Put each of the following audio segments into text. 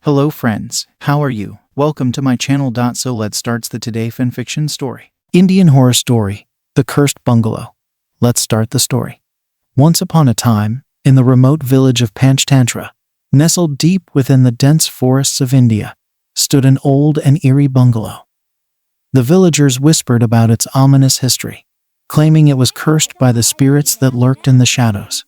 Hello friends, how are you? Welcome to my channel. So let's start the today fanfiction story. Indian horror story, The Cursed Bungalow. Let's start the story. Once upon a time, in the remote village of Panchtantra, nestled deep within the dense forests of India, stood an old and eerie bungalow. The villagers whispered about its ominous history, claiming it was cursed by the spirits that lurked in the shadows.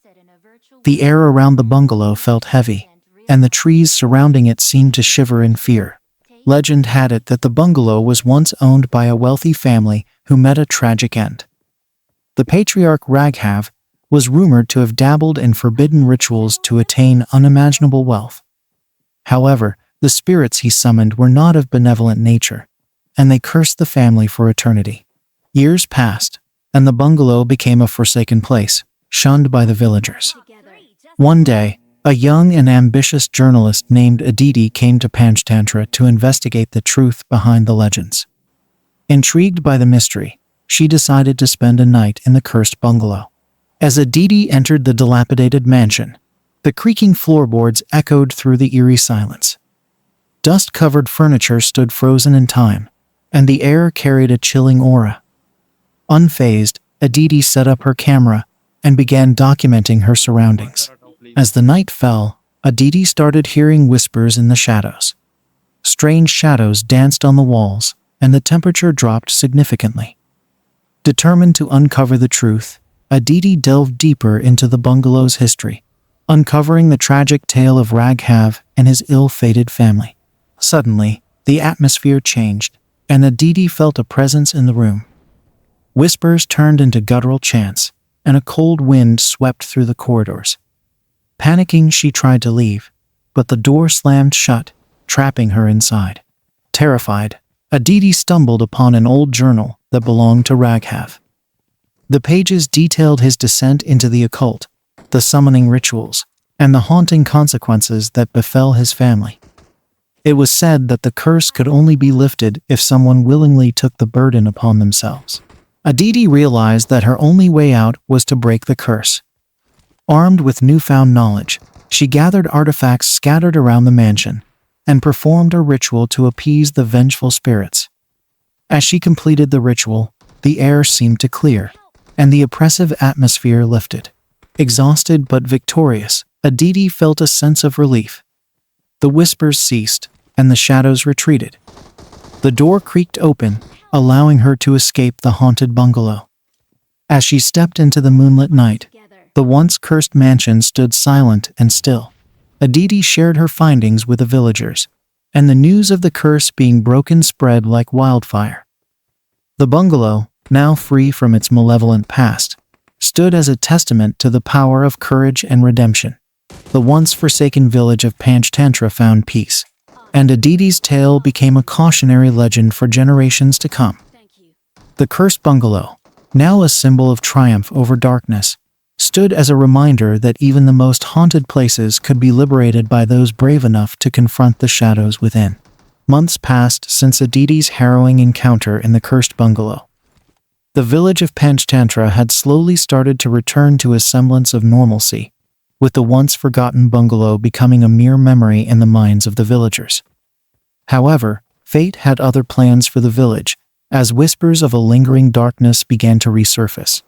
The air around the bungalow felt heavy, and the trees surrounding it seemed to shiver in fear. Legend had it that the bungalow was once owned by a wealthy family who met a tragic end. The patriarch Raghav was rumored to have dabbled in forbidden rituals to attain unimaginable wealth. However, the spirits he summoned were not of benevolent nature, and they cursed the family for eternity. Years passed, and the bungalow became a forsaken place, shunned by the villagers. One day, a young and ambitious journalist named Aditi came to Panchtantra to investigate the truth behind the legends. Intrigued by the mystery, she decided to spend a night in the cursed bungalow. As Aditi entered the dilapidated mansion, the creaking floorboards echoed through the eerie silence. Dust-covered furniture stood frozen in time, and the air carried a chilling aura. Unfazed, Aditi set up her camera and began documenting her surroundings. As the night fell, Aditi started hearing whispers in the shadows. Strange shadows danced on the walls, and the temperature dropped significantly. Determined to uncover the truth, Aditi delved deeper into the bungalow's history, uncovering the tragic tale of Raghav and his ill-fated family. Suddenly, the atmosphere changed, and Aditi felt a presence in the room. Whispers turned into guttural chants, and a cold wind swept through the corridors. Panicking, she tried to leave, but the door slammed shut, trapping her inside. Terrified, Aditi stumbled upon an old journal that belonged to Raghav. The pages detailed his descent into the occult, the summoning rituals, and the haunting consequences that befell his family. It was said that the curse could only be lifted if someone willingly took the burden upon themselves. Aditi realized that her only way out was to break the curse. Armed with newfound knowledge, she gathered artifacts scattered around the mansion and performed a ritual to appease the vengeful spirits. As she completed the ritual, the air seemed to clear, and the oppressive atmosphere lifted. Exhausted but victorious, Aditi felt a sense of relief. The whispers ceased, and the shadows retreated. The door creaked open, allowing her to escape the haunted bungalow. As she stepped into the moonlit night, the once cursed mansion stood silent and still. Aditi shared her findings with the villagers, and the news of the curse being broken spread like wildfire. The bungalow, now free from its malevolent past, stood as a testament to the power of courage and redemption. The once forsaken village of Panchtantra found peace, and Aditi's tale became a cautionary legend for generations to come. The cursed bungalow, now a symbol of triumph over darkness, stood as a reminder that even the most haunted places could be liberated by those brave enough to confront the shadows within. Months passed since Aditi's harrowing encounter in the cursed bungalow. The village of Panchtantra had slowly started to return to a semblance of normalcy, with the once forgotten bungalow becoming a mere memory in the minds of the villagers. However, fate had other plans for the village, as whispers of a lingering darkness began to resurface.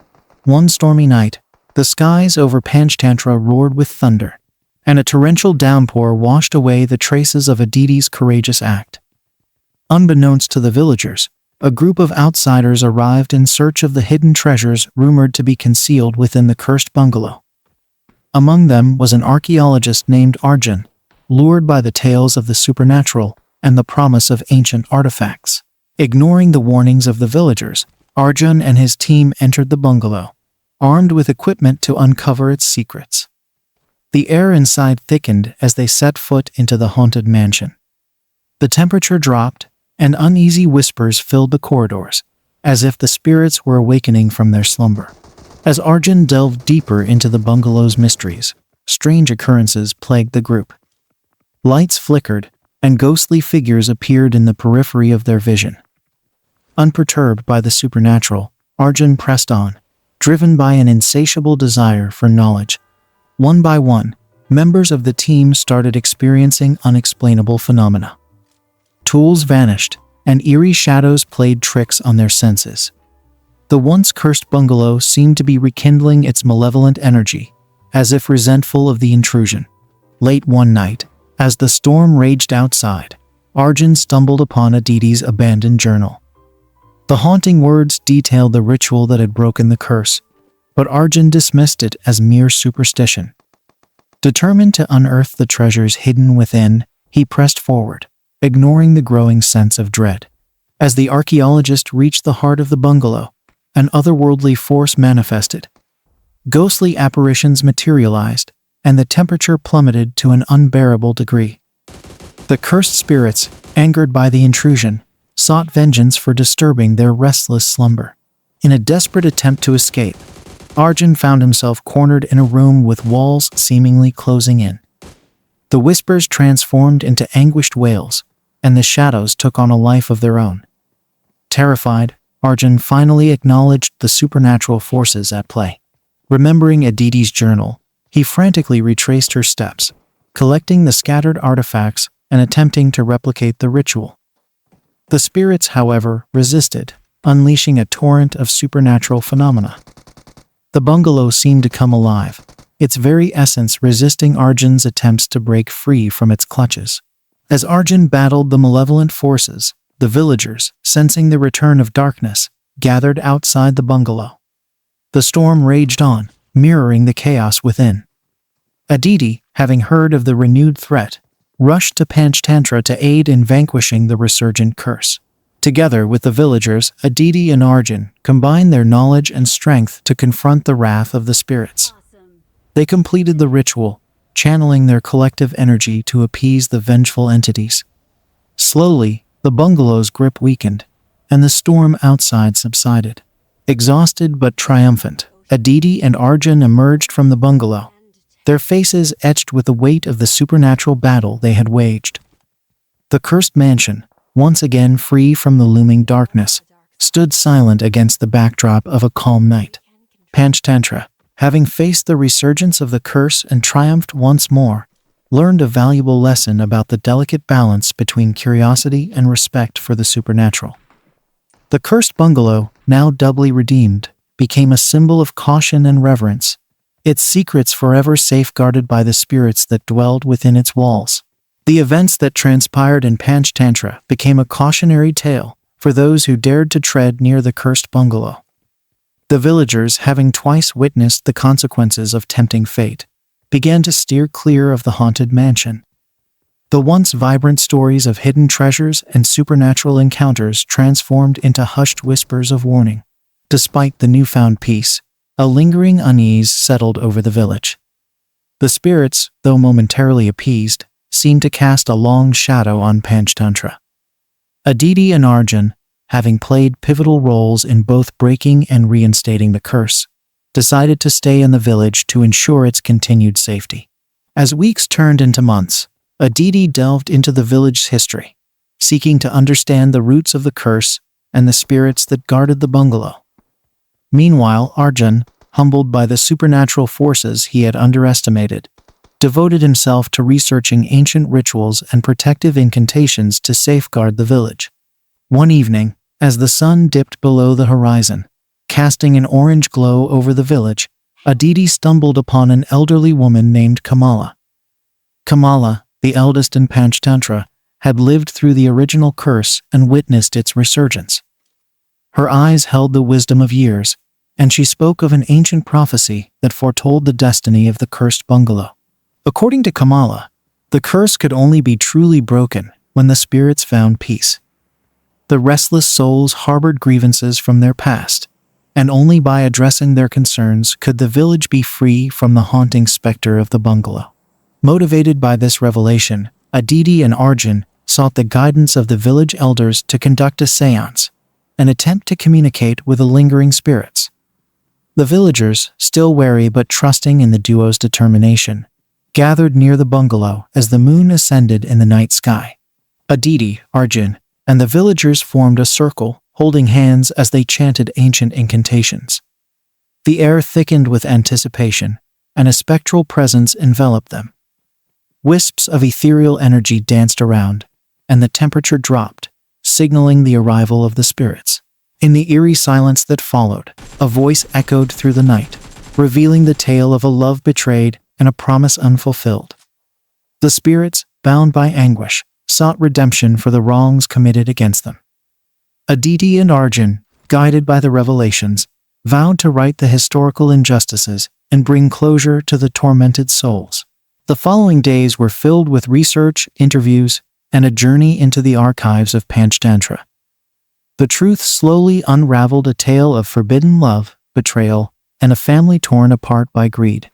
One stormy night, the skies over Panchtantra roared with thunder, and a torrential downpour washed away the traces of Aditi's courageous act. Unbeknownst to the villagers, a group of outsiders arrived in search of the hidden treasures rumored to be concealed within the cursed bungalow. Among them was an archaeologist named Arjun, lured by the tales of the supernatural and the promise of ancient artifacts. Ignoring the warnings of the villagers, Arjun and his team entered the bungalow, armed with equipment to uncover its secrets. The air inside thickened as they set foot into the haunted mansion. The temperature dropped, and uneasy whispers filled the corridors, as if the spirits were awakening from their slumber. As Arjun delved deeper into the bungalow's mysteries, strange occurrences plagued the group. Lights flickered, and ghostly figures appeared in the periphery of their vision. Unperturbed by the supernatural, Arjun pressed on, driven by an insatiable desire for knowledge. One by one, members of the team started experiencing unexplainable phenomena. Tools vanished, and eerie shadows played tricks on their senses. The once cursed bungalow seemed to be rekindling its malevolent energy, as if resentful of the intrusion. Late one night, as the storm raged outside, Arjun stumbled upon Aditi's abandoned journal. The haunting words detailed the ritual that had broken the curse, but Arjun dismissed it as mere superstition. Determined to unearth the treasures hidden within, he pressed forward, ignoring the growing sense of dread. As the archaeologist reached the heart of the bungalow, an otherworldly force manifested. Ghostly apparitions materialized, and the temperature plummeted to an unbearable degree. The cursed spirits, angered by the intrusion, sought vengeance for disturbing their restless slumber. In a desperate attempt to escape, Arjun found himself cornered in a room with walls seemingly closing in. The whispers transformed into anguished wails, and the shadows took on a life of their own. Terrified, Arjun finally acknowledged the supernatural forces at play. Remembering Aditi's journal, he frantically retraced her steps, collecting the scattered artifacts and attempting to replicate the ritual. The spirits, however, resisted, unleashing a torrent of supernatural phenomena. The bungalow seemed to come alive, its very essence resisting Arjun's attempts to break free from its clutches. As Arjun battled the malevolent forces, the villagers, sensing the return of darkness, gathered outside the bungalow. The storm raged on, mirroring the chaos within. Aditi, having heard of the renewed threat, rushed to Panchtantra to aid in vanquishing the resurgent curse. Together with the villagers, Aditi and Arjun combined their knowledge and strength to confront the wrath of the spirits. They completed the ritual, channeling their collective energy to appease the vengeful entities. Slowly, the bungalow's grip weakened, and the storm outside subsided. Exhausted but triumphant, Aditi and Arjun emerged from the bungalow, their faces etched with the weight of the supernatural battle they had waged. The cursed mansion, once again free from the looming darkness, stood silent against the backdrop of a calm night. Panchtantra, having faced the resurgence of the curse and triumphed once more, learned a valuable lesson about the delicate balance between curiosity and respect for the supernatural. The cursed bungalow, now doubly redeemed, became a symbol of caution and reverence, its secrets forever safeguarded by the spirits that dwelled within its walls. The events that transpired in Panchtantra became a cautionary tale for those who dared to tread near the cursed bungalow. The villagers, having twice witnessed the consequences of tempting fate, began to steer clear of the haunted mansion. The once vibrant stories of hidden treasures and supernatural encounters transformed into hushed whispers of warning. Despite the newfound peace, a lingering unease settled over the village. The spirits, though momentarily appeased, seemed to cast a long shadow on Panchtantra. Aditi and Arjun, having played pivotal roles in both breaking and reinstating the curse, decided to stay in the village to ensure its continued safety. As weeks turned into months, Aditi delved into the village's history, seeking to understand the roots of the curse and the spirits that guarded the bungalow. Meanwhile, Arjun, humbled by the supernatural forces he had underestimated, devoted himself to researching ancient rituals and protective incantations to safeguard the village. One evening, as the sun dipped below the horizon, casting an orange glow over the village, Aditi stumbled upon an elderly woman named Kamala. Kamala, the eldest in Panchtantra, had lived through the original curse and witnessed its resurgence. Her eyes held the wisdom of years, and she spoke of an ancient prophecy that foretold the destiny of the cursed bungalow. According to Kamala, the curse could only be truly broken when the spirits found peace. The restless souls harbored grievances from their past, and only by addressing their concerns could the village be free from the haunting specter of the bungalow. Motivated by this revelation, Aditi and Arjun sought the guidance of the village elders to conduct a seance, an attempt to communicate with the lingering spirits. The villagers, still wary but trusting in the duo's determination, gathered near the bungalow as the moon ascended in the night sky. Aditi, Arjun, and the villagers formed a circle, holding hands as they chanted ancient incantations. The air thickened with anticipation, and a spectral presence enveloped them. Wisps of ethereal energy danced around, and the temperature dropped, signaling the arrival of the spirits. In the eerie silence that followed, a voice echoed through the night, revealing the tale of a love betrayed and a promise unfulfilled. The spirits, bound by anguish, sought redemption for the wrongs committed against them. Aditi and Arjun, guided by the revelations, vowed to right the historical injustices and bring closure to the tormented souls. The following days were filled with research, interviews, and a journey into the archives of Panchtantra. The truth slowly unraveled a tale of forbidden love, betrayal, and a family torn apart by greed.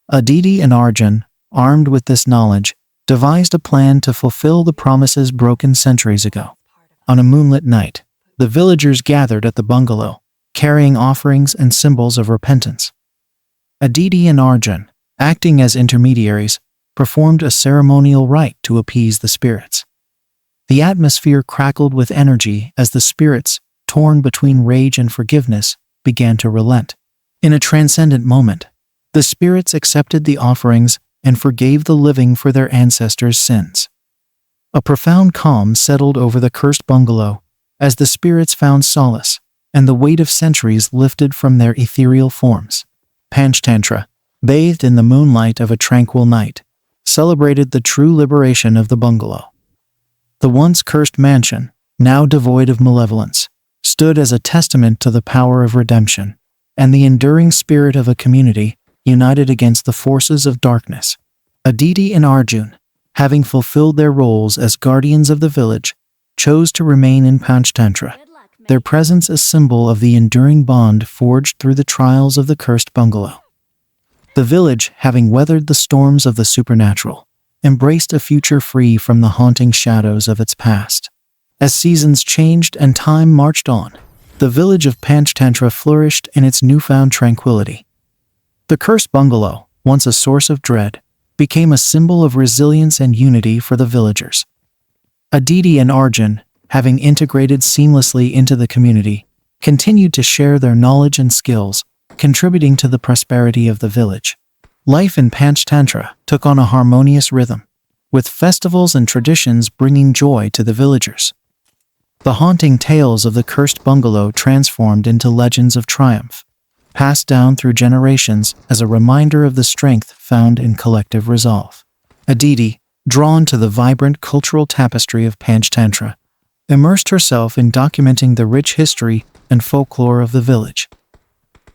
Aditi and Arjun, armed with this knowledge, devised a plan to fulfill the promises broken centuries ago. On a moonlit night, the villagers gathered at the bungalow, carrying offerings and symbols of repentance. Aditi and Arjun, acting as intermediaries, performed a ceremonial rite to appease the spirits. The atmosphere crackled with energy as the spirits, torn between rage and forgiveness, began to relent. In a transcendent moment, the spirits accepted the offerings and forgave the living for their ancestors' sins. A profound calm settled over the cursed bungalow as the spirits found solace, and the weight of centuries lifted from their ethereal forms. Panchtantra, bathed in the moonlight of a tranquil night, celebrated the true liberation of the bungalow. The once cursed mansion, now devoid of malevolence, stood as a testament to the power of redemption and the enduring spirit of a community united against the forces of darkness. Aditi and Arjun, having fulfilled their roles as guardians of the village, chose to remain in Panchtantra, their presence a symbol of the enduring bond forged through the trials of the cursed bungalow. The village, having weathered the storms of the supernatural, embraced a future free from the haunting shadows of its past. As seasons changed and time marched on, the village of Panchtantra flourished in its newfound tranquility. The cursed bungalow, once a source of dread, became a symbol of resilience and unity for the villagers. Aditi and Arjun, having integrated seamlessly into the community, continued to share their knowledge and skills, contributing to the prosperity of the village. Life in Panchtantra took on a harmonious rhythm, with festivals and traditions bringing joy to the villagers. The haunting tales of the cursed bungalow transformed into legends of triumph, passed down through generations as a reminder of the strength found in collective resolve. Aditi, drawn to the vibrant cultural tapestry of Panchtantra, immersed herself in documenting the rich history and folklore of the village.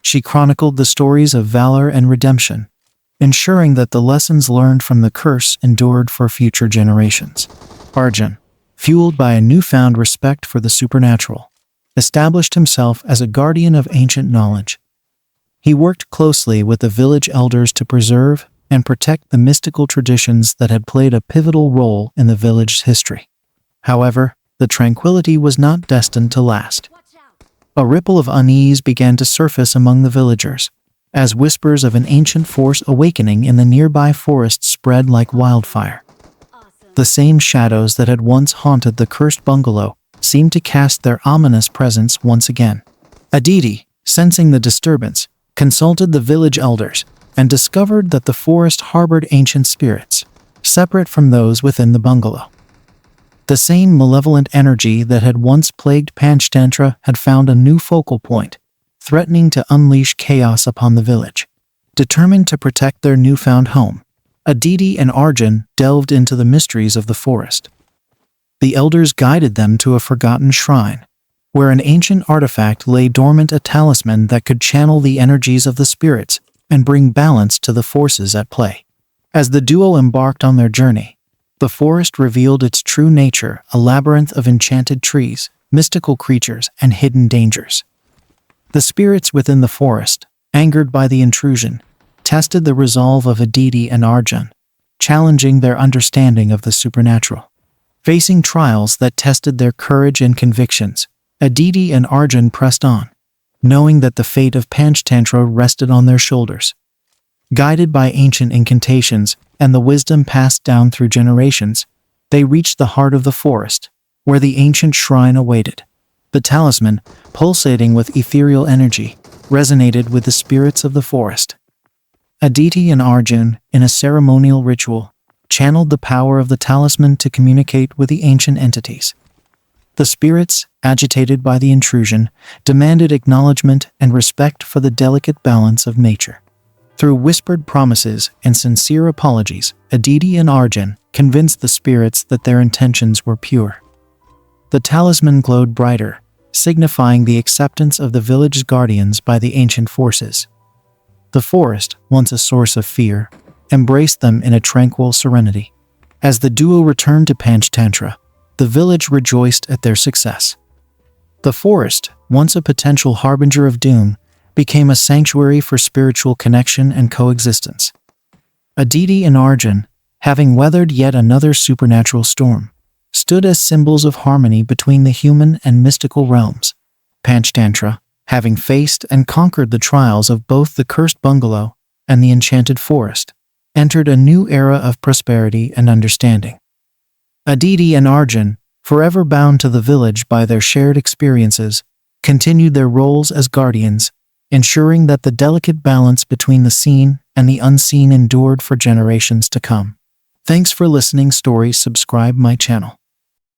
She chronicled the stories of valor and redemption, ensuring that the lessons learned from the curse endured for future generations. Arjun, fueled by a newfound respect for the supernatural, established himself as a guardian of ancient knowledge. He worked closely with the village elders to preserve and protect the mystical traditions that had played a pivotal role in the village's history. However, the tranquility was not destined to last. A ripple of unease began to surface among the villagers, as whispers of an ancient force awakening in the nearby forest spread like wildfire. The same shadows that had once haunted the cursed bungalow seemed to cast their ominous presence once again. Aditi, sensing the disturbance, consulted the village elders and discovered that the forest harbored ancient spirits, separate from those within the bungalow. The same malevolent energy that had once plagued Panchtantra had found a new focal point, threatening to unleash chaos upon the village. Determined to protect their newfound home, Aditi and Arjun delved into the mysteries of the forest. The elders guided them to a forgotten shrine, where an ancient artifact lay dormant, a talisman that could channel the energies of the spirits and bring balance to the forces at play. As the duo embarked on their journey, the forest revealed its true nature, a labyrinth of enchanted trees, mystical creatures, and hidden dangers. The spirits within the forest, angered by the intrusion, tested the resolve of Aditi and Arjun, challenging their understanding of the supernatural. Facing trials that tested their courage and convictions, Aditi and Arjun pressed on, knowing that the fate of Panchtantra rested on their shoulders. Guided by ancient incantations and the wisdom passed down through generations, they reached the heart of the forest, where the ancient shrine awaited. The talisman, pulsating with ethereal energy, resonated with the spirits of the forest. Aditi and Arjun, in a ceremonial ritual, channeled the power of the talisman to communicate with the ancient entities. The spirits, agitated by the intrusion, demanded acknowledgement and respect for the delicate balance of nature. Through whispered promises and sincere apologies, Aditi and Arjun convinced the spirits that their intentions were pure. The talisman glowed brighter, signifying the acceptance of the village's guardians by the ancient forces. The forest, once a source of fear, embraced them in a tranquil serenity. As the duo returned to Panchtantra, the village rejoiced at their success. The forest, once a potential harbinger of doom, became a sanctuary for spiritual connection and coexistence. Aditi and Arjun, having weathered yet another supernatural storm, stood as symbols of harmony between the human and mystical realms. Panchtantra, having faced and conquered the trials of both the cursed bungalow and the enchanted forest, entered a new era of prosperity and understanding. Aditi and Arjun, forever bound to the village by their shared experiences, continued their roles as guardians, ensuring that the delicate balance between the seen and the unseen endured for generations to come. Thanks for listening. Subscribe my channel.